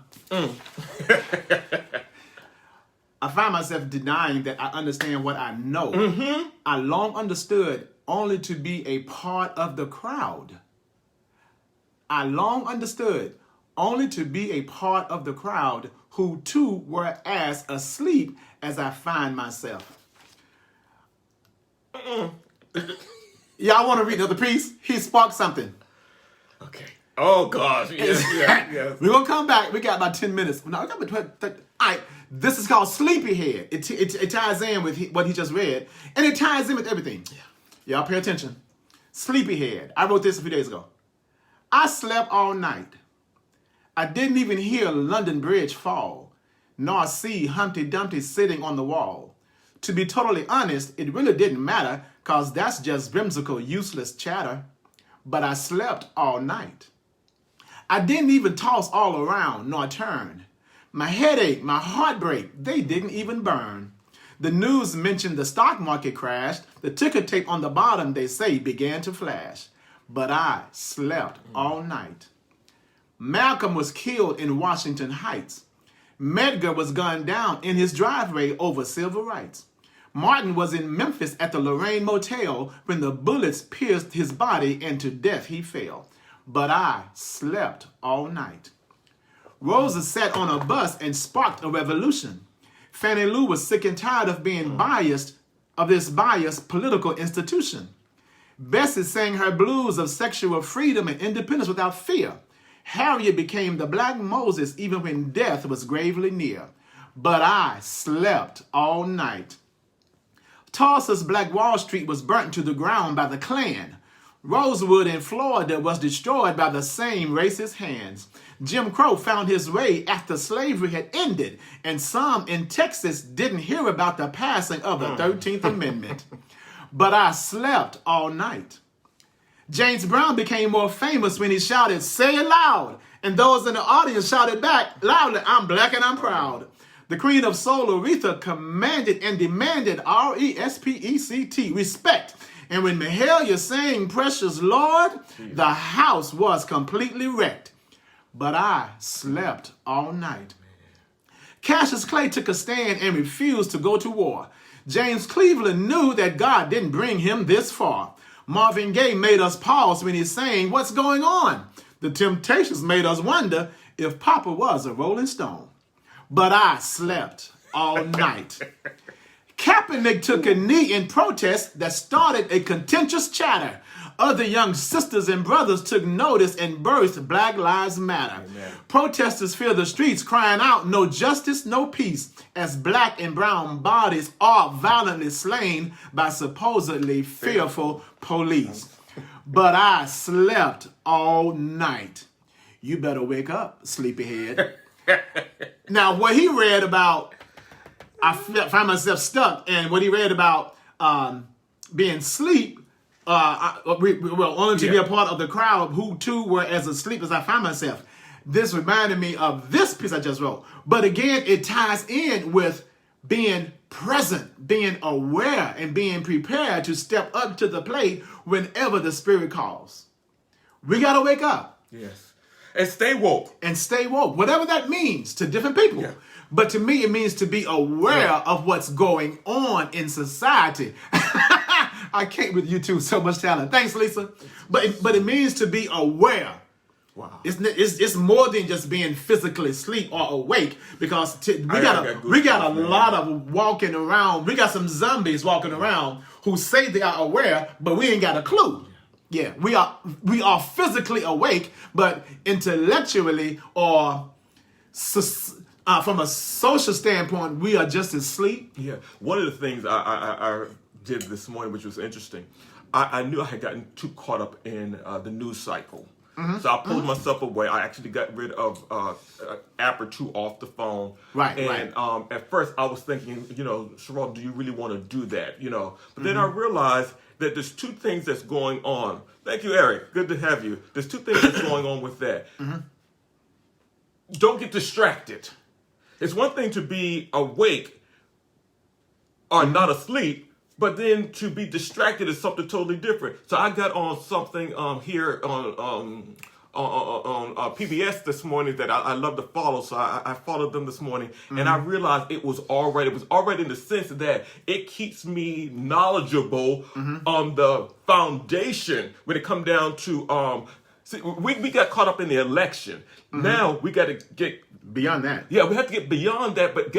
find myself denying that I understand what I know. I long understood only to be a part of the crowd. I long understood only to be a part of the crowd who too were as asleep as I find myself. Y'all want to read another piece? He sparked something. Okay. Oh, gosh. Yes. We're going to come back. We got about 10 minutes. No, we got about 20. All right. This is called Sleepyhead. It ties in with what he just read, and it ties in with everything. Y'all pay attention. Sleepyhead. I wrote this a few days ago. I slept all night. I didn't even hear London Bridge fall, nor see Humpty Dumpty sitting on the wall. To be totally honest, it really didn't matter, cause that's just whimsical, useless chatter. But I slept all night. I didn't even toss all around, nor turn. My headache, my heartbreak, they didn't even burn. The news mentioned the stock market crashed. The ticker tape on the bottom, they say, began to flash. But I slept all night. Malcolm was killed in Washington Heights. Medgar was gunned down in his driveway over civil rights. Martin was in Memphis at the Lorraine Motel when the bullets pierced his body and to death he fell. But I slept all night. Rosa sat on a bus and sparked a revolution. Fannie Lou was sick and tired of being biased, of this biased political institution. Bessie sang her blues of sexual freedom and independence without fear. Harriet became the Black Moses even when death was gravely near. But I slept all night. Tulsa's Black Wall Street was burnt to the ground by the Klan. Rosewood in Florida was destroyed by the same racist hands. Jim Crow found his way after slavery had ended, and some in Texas didn't hear about the passing of the 13th Amendment. But I slept all night. James Brown became more famous when he shouted, "Say it loud!" And those in the audience shouted back loudly, "I'm black and I'm proud." The Queen of Soul, Aretha, commanded and demanded RESPECT, respect. And when Mahalia sang Precious Lord, the house was completely wrecked. But I slept all night. Cassius Clay took a stand and refused to go to war. James Cleveland knew that God didn't bring him this far. Marvin Gaye made us pause when he sang, "What's going on?" The Temptations made us wonder if Papa was a Rolling Stone. but I slept all night. Kaepernick took a knee in protest that started a contentious chatter. Other young sisters and brothers took notice and birthed Black Lives Matter. Amen. Protesters fill the streets crying out, no justice, no peace, as black and brown bodies are violently slain by supposedly fearful police. But I slept all night. You better wake up, sleepyhead. Now, what he read about, I find myself stuck, and what he read about being asleep, only to be a part of the crowd who too were as asleep as I find myself. This reminded me of this piece I just wrote. But again, it ties in with being present, being aware, and being prepared to step up to the plate whenever the Spirit calls. We got to wake up. Yes. And stay woke. And stay woke. Whatever that means to different people. Yeah. But to me, it means to be aware of what's going on in society. I can't with you two, so much talent. Thanks, Lisa. But it means to be aware. Wow. It's more than just being physically asleep or awake, because we got a lot of walking around. We got some zombies walking around who say they are aware, but we ain't got a clue. Yeah, we are physically awake, but intellectually or from a social standpoint, we are just asleep. Yeah. One of the things I did this morning, which was interesting, I knew I had gotten too caught up in the news cycle. Mm-hmm. So I pulled myself away. I actually got rid of an app or two off the phone. Right. At first I was thinking, Sharaledon, do you really want to do that? But then I realized that there's two things that's going on. Thank you, Eric. Good to have you. There's two things that's going on with that. Mm-hmm. Don't get distracted. It's one thing to be awake or not asleep, but then to be distracted is something totally different. So I got on something here on PBS this morning that I love to follow. So I followed them this morning, and I realized it was already in the sense that it keeps me knowledgeable on the foundation when it comes down to we got caught up in the election. Now we got to get beyond that. Yeah, we have to get beyond that. But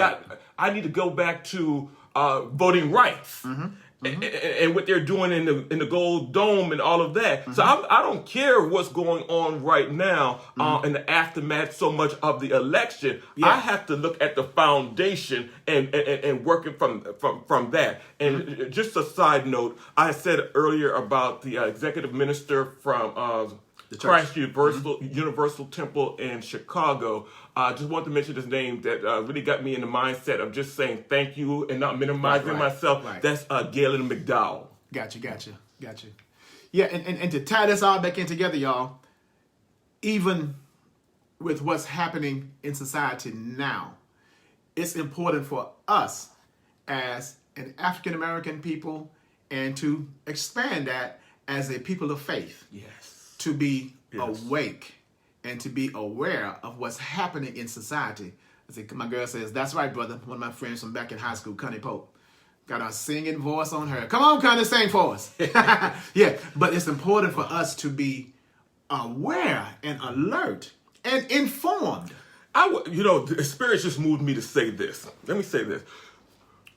I need to go back to voting rights and what they're doing in the Gold Dome and all of that. So I don't care what's going on right now in the aftermath so much of the election. Yeah. I have to look at the foundation and work it from that. And just a side note, I said earlier about the executive minister from Christ Universal Temple in Chicago. I just want to mention his name that really got me in the mindset of just saying thank you and not minimizing myself. Right. That's Galen McDowell. Gotcha. Yeah, and to tie this all back in together, y'all, even with what's happening in society now, it's important for us as an African American people and to expand that as a people of faith. Yes. To be awake and to be aware of what's happening in society. I think my girl says, that's right, brother. One of my friends from back in high school, Connie Pope, got a singing voice on her. Come on, Connie, sing for us. Yeah, but it's important for us to be aware and alert and informed. The Spirit just moved me to say this. Let me say this.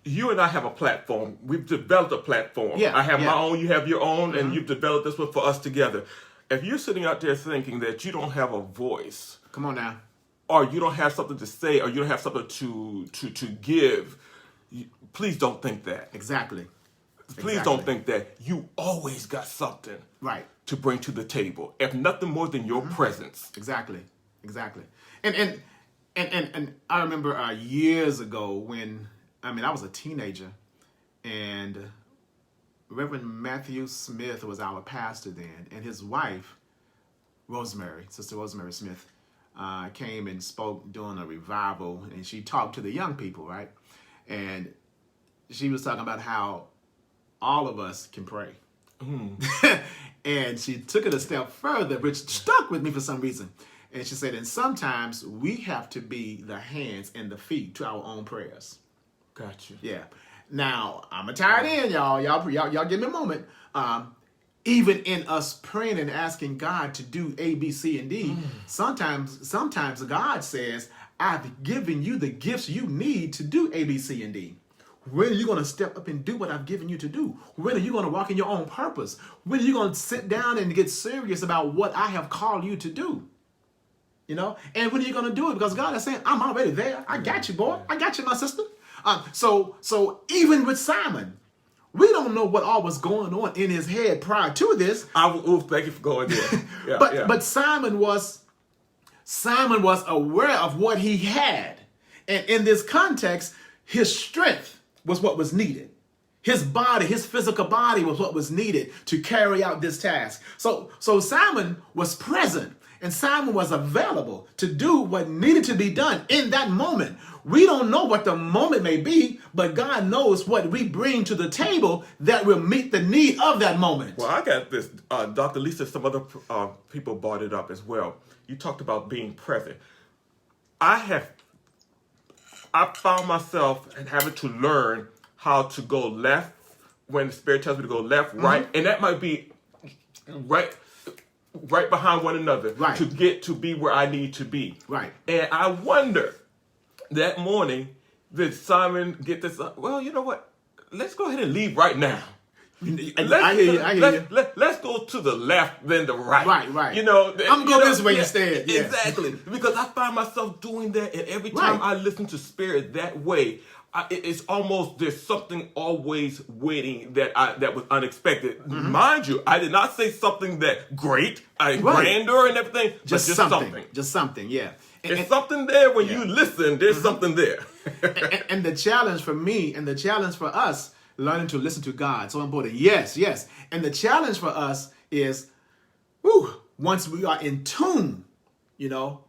You and I have a platform. We've developed a platform. Yeah, I have my own, you have your own, and you've developed this one for us together. If you're sitting out there thinking that you don't have a voice, come on now, or you don't have something to say, or you don't have something to give, please don't think that. Exactly. Please don't think that. You always got something to bring to the table, if nothing more than your presence. Exactly. And I remember years ago when I was a teenager, and Reverend Matthew Smith was our pastor then, and his wife, Sister Rosemary Smith, came and spoke during a revival, and she talked to the young people, right? And she was talking about how all of us can pray. And she took it a step further, which stuck with me for some reason. And she said, and sometimes we have to be the hands and the feet to our own prayers. Gotcha. Yeah. Now, I'm going to tie it in, y'all. Y'all give me a moment. Even in us praying and asking God to do A, B, C, and D, sometimes God says, I've given you the gifts you need to do A, B, C, and D. When are you going to step up and do what I've given you to do? When are you going to walk in your own purpose? When are you going to sit down and get serious about what I have called you to do? You know, and when are you going to do it? Because God is saying, I'm already there. I got you, boy. I got you, my sister. So even with Simon, we don't know what all was going on in his head prior to this. Thank you for going there. Yeah, but Simon was aware of what he had. And in this context, his strength was what was needed. His body, his physical body was what was needed to carry out this task. So Simon was present and Simon was available to do what needed to be done in that moment. We don't know what the moment may be, but God knows what we bring to the table that will meet the need of that moment. Well, I got this. Dr. Lisa, some other people brought it up as well. You talked about being present. I found myself having to learn how to go left when the Spirit tells me to go left, right, and that might be right behind one another to get to be where I need to be. Right. And I wonder that morning, did Simon get this? Well, you know what? Let's go ahead and leave right now. I hear you. Let's go to the left, then the right. Right. You know, I'm going this way instead. Yeah. Exactly. Because I find myself doing that, and every time I listen to Spirit that way, it's almost there's something always waiting that was unexpected. Mind you, I did not say something that great, grandeur and everything, just something. Just something, yeah. There's something there when you listen. There's something there. and the challenge for me and the challenge for us, learning to listen to God, so important. Yes. And the challenge for us is, once we are in tune, you know,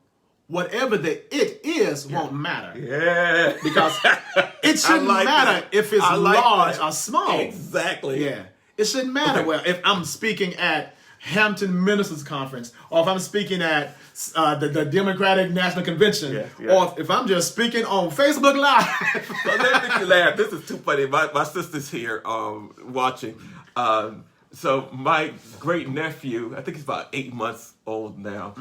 whatever the it is won't matter. Yeah. Because it shouldn't matter if it's large or small. Exactly. Yeah. It shouldn't matter. Well, if I'm speaking at Hampton Ministers Conference, or if I'm speaking at the Democratic National Convention, or if I'm just speaking on Facebook Live. So let me make you laugh. This is too funny. My sister's here watching. So my great nephew, I think he's about 8 months old now.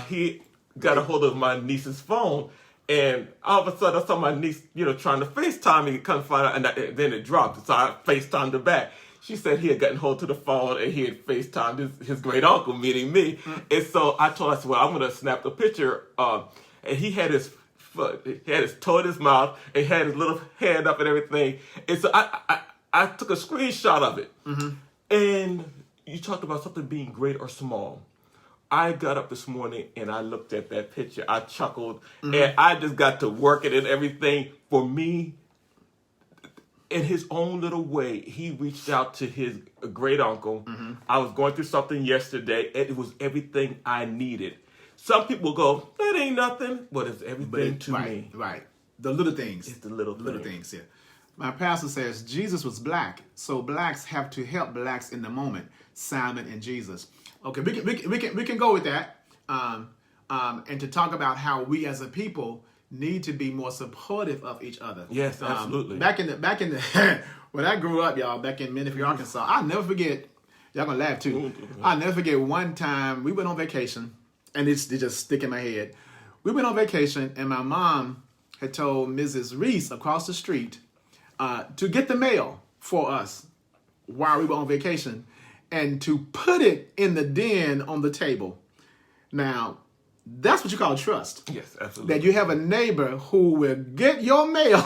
He got a hold of my niece's phone, and all of a sudden I saw my niece, trying to FaceTime me, come find out, and then it dropped. So I FaceTimed her back. She said he had gotten hold to the phone and he had FaceTimed his great uncle meeting me. And so I told her, I said, well, I'm going to snap the picture. And he had his foot, he had his toe in his mouth, and had his little hand up and everything. And so I took a screenshot of it. And you talked about something being great or small. I got up this morning and I looked at that picture. I chuckled and I just got to work it and everything. For me, in his own little way, he reached out to his great uncle. I was going through something yesterday, and it was everything I needed. Some people go, that ain't nothing, but it's everything to me. Right. The little things. It's the little things, yeah. My pastor says Jesus was black, so blacks have to help blacks in the moment. Simon and Jesus. Okay, we can go with that, and to talk about how we as a people need to be more supportive of each other. Yes, absolutely. Back in the when I grew up, y'all, back in Menifee, Arkansas, I'll never forget. Y'all gonna laugh too. I'll never forget one time we went on vacation, and it just stick in my head. We went on vacation, and my mom had told Mrs. Reese across the street to get the mail for us while we were on vacation, and to put it in the den on the table. Now, that's what you call trust. Yes, absolutely. That you have a neighbor who will get your mail,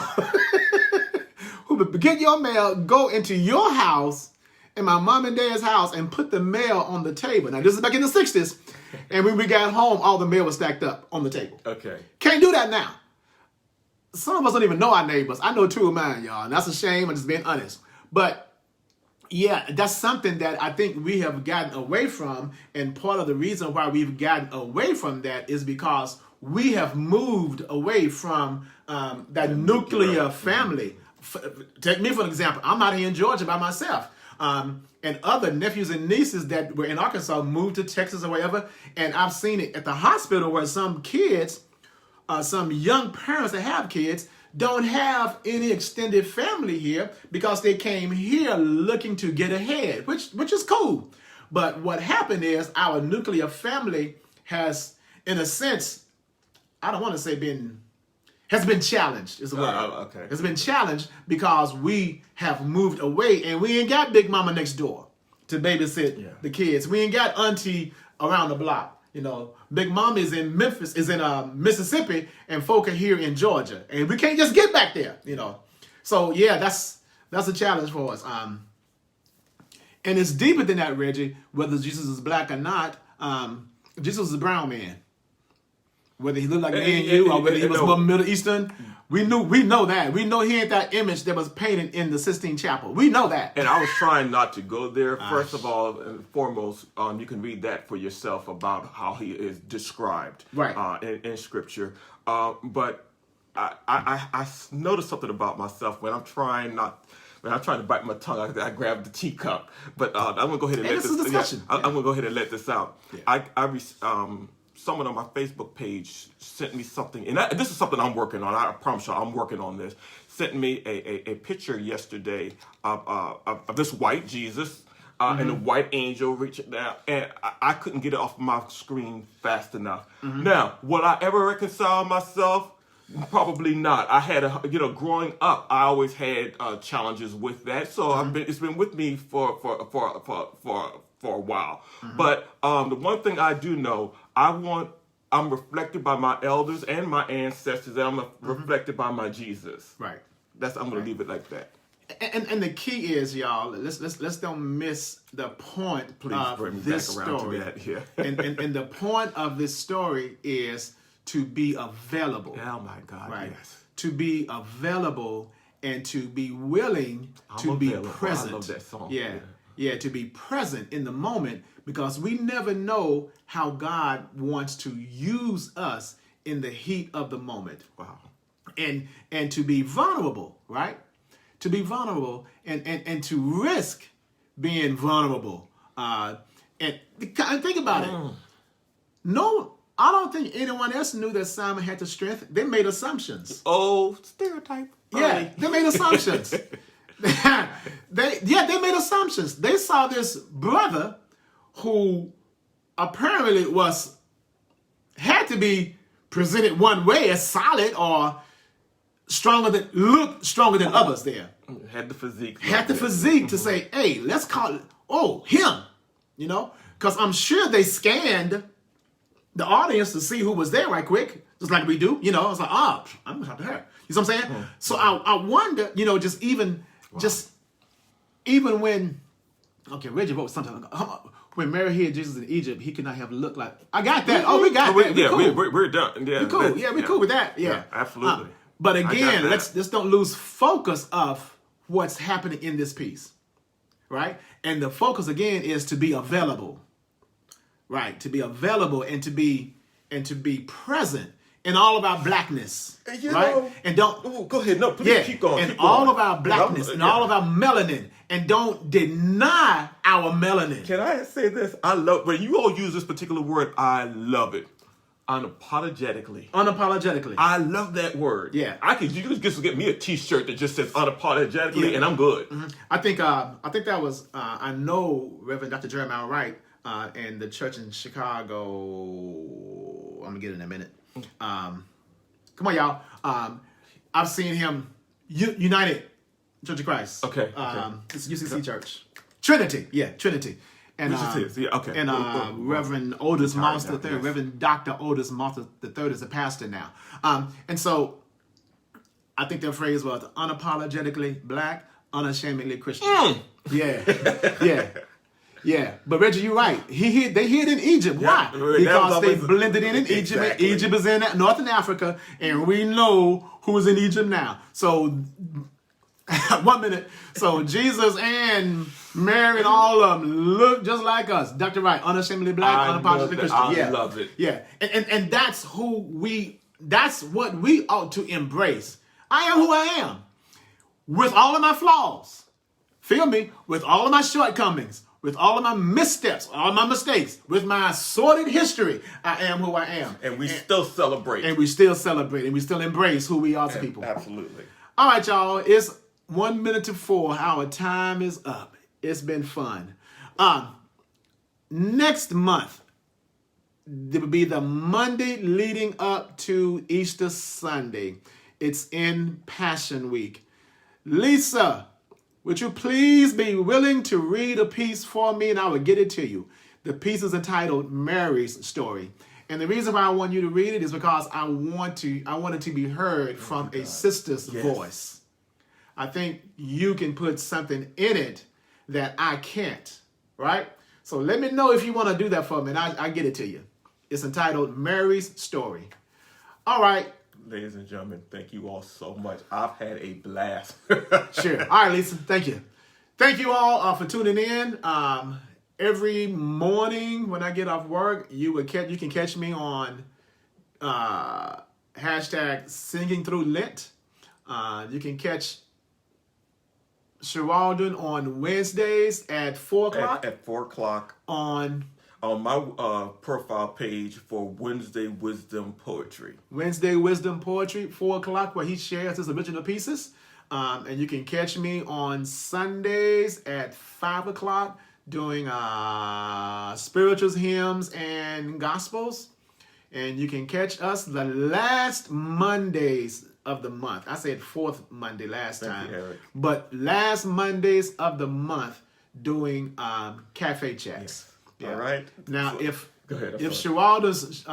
go into your house, and my mom and dad's house, and put the mail on the table. Now, this is back in the 60s, and when we got home, all the mail was stacked up on the table. Okay. Can't do that now. Some of us don't even know our neighbors. I know two of mine, y'all, and that's a shame. I'm just being honest. But yeah, that's something that I think we have gotten away from, and part of the reason why we've gotten away from that is because we have moved away from that nuclear family. Take me for an example. I'm out here in Georgia by myself, and other nephews and nieces that were in Arkansas moved to Texas or wherever, and I've seen it at the hospital where some kids, some young parents that have kids, don't have any extended family here because they came here looking to get ahead, which is cool. But what happened is our nuclear family has, in a sense, I don't want to say has been challenged is the word. Okay. Has been challenged because we have moved away and we ain't got Big Mama next door to babysit the kids. We ain't got auntie around the block. You know, Big Mama is in Memphis, is in Mississippi, and folk are here in Georgia, and we can't just get back there. You know, so yeah, that's a challenge for us. And it's deeper than that, Reggie. Whether Jesus is black or not, Jesus is a brown man. Whether he looked like me and you, or whether he was more Middle Eastern, we know that. We know he ain't that image that was painted in the Sistine Chapel. We know that. And I was trying not to go there. First of all, and foremost, you can read that for yourself about how he is described in Scripture. But I noticed something about myself when I'm trying to bite my tongue. I grab the teacup, but I'm gonna go ahead and let this. I'm gonna go ahead and let this out. Yeah. Someone on my Facebook page sent me something, and this is something I'm working on. I promise you, I'm working on this. Sent me a picture yesterday of this white Jesus and a white angel reaching down, and I couldn't get it off my screen fast enough. Now, would I ever reconcile myself? Probably not. I had growing up, I always had challenges with that, so it's been with me for a while. But the one thing I do know, I'm reflected by my elders and my ancestors, and I'm reflected by my Jesus. Right. I'm going to leave it like that. And the key is, y'all, let's don't miss the point. Please bring me this back around story. To that. Yeah. and the point of this story is to be available. Oh my God! Right. Yes. To be available and to be willing to be present. I love that song. Yeah, to be present in the moment, because we never know how God wants to use us in the heat of the moment. Wow. And to be vulnerable, right? To be vulnerable and to risk being vulnerable. And think about it. No, I don't think anyone else knew that Simon had the strength. They made assumptions. Oh, stereotype. Yeah, they made assumptions. They made assumptions. They saw this brother who apparently had to be presented one way, as solid or looked stronger than others there. Had the physique. To say, hey, let's call it, him. You know? Because I'm sure they scanned the audience to see who was there right quick, just like we do. You know, it's like, I'm going to talk to her. You know what I'm saying? So I wonder, just even when, Reggie wrote something, when Mary hid Jesus in Egypt, he could not have looked like, I got that. We got that. Yeah, we're done. Yeah, we're cool. Yeah, we're cool with that. Yeah, absolutely. But again, let's don't lose focus of what's happening in this piece, right? And the focus again is to be available, right? To be available and to be present in all of our blackness, right? And don't go ahead. No, please keep going. And all of our blackness and all of our melanin, and don't deny our melanin. Can I say this? I love when you all use this particular word. I love it. Unapologetically. I love that word. Yeah. You could just get me a T-shirt that just says unapologetically, and I'm good. Mm-hmm. I think that was I know Reverend Dr. Jeremiah Wright and the church in Chicago. I'm gonna get it in a minute. Come on, y'all. I've seen him United Church of Christ. Okay. It's UCC Church. Trinity. Yeah, Trinity. And Reverend Otis Moss III, Reverend Dr. Otis Moss III is a pastor now. And so I think their phrase was unapologetically black, unashamedly Christian. Yeah. But Reggie, you're right. They hid in Egypt. Why? Because they blended in Egypt. Exactly. Egypt is in Northern Africa, and we know who's in Egypt now. So 1 minute. So Jesus and Mary and all of them look just like us. Dr. Wright, unashamedly black, unapologetically Christian. I love it. Yeah. And that's that's what we ought to embrace. I am who I am. With all of my flaws. Feel me? With all of my shortcomings. With all of my missteps, all my mistakes, with my sordid history, I am who I am. And we still celebrate. And we still celebrate. And we still embrace who we are as people. Absolutely. All right, y'all. It's 1 minute to 4. Our time is up. It's been fun. Next month, it would be the Monday leading up to Easter Sunday. It's in Passion Week. Lisa, would you please be willing to read a piece for me, and I will get it to you. The piece is entitled Mary's Story. And the reason why I want you to read it is because I want it to be heard from a sister's voice. I think you can put something in it that I can't, right? So let me know if you want to do that for me, and I get it to you. It's entitled Mary's Story. All right. Ladies and gentlemen, thank you all so much. I've had a blast. Sure. All right, Lisa. Thank you. Thank you all for tuning in. Every morning when I get off work, you can catch me on hashtag Singing Through Lent. You can catch Sharaledon on Wednesdays at 4 o'clock. At 4 o'clock on my profile page for Wednesday Wisdom Poetry. Wednesday Wisdom Poetry, 4 o'clock, where he shares his original pieces. And you can catch me on Sundays at 5 o'clock doing spirituals, hymns, and gospels. And you can catch us the last Mondays of the month. I said fourth Monday last time. Thank you, Eric. But last Mondays of the month doing cafe chats. Yes. Yeah. All right. Now, So, if go ahead, Sharaledon's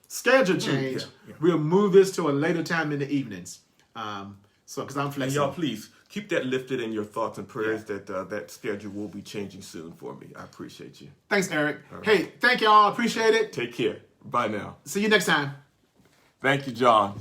schedule change, we'll move this to a later time in the evenings. Because I'm flexible. And y'all, please keep that lifted in your thoughts and prayers that that schedule will be changing soon for me. I appreciate you. Thanks, Eric. Right. Hey, thank y'all. Appreciate it. Take care. Bye now. See you next time. Thank you, John.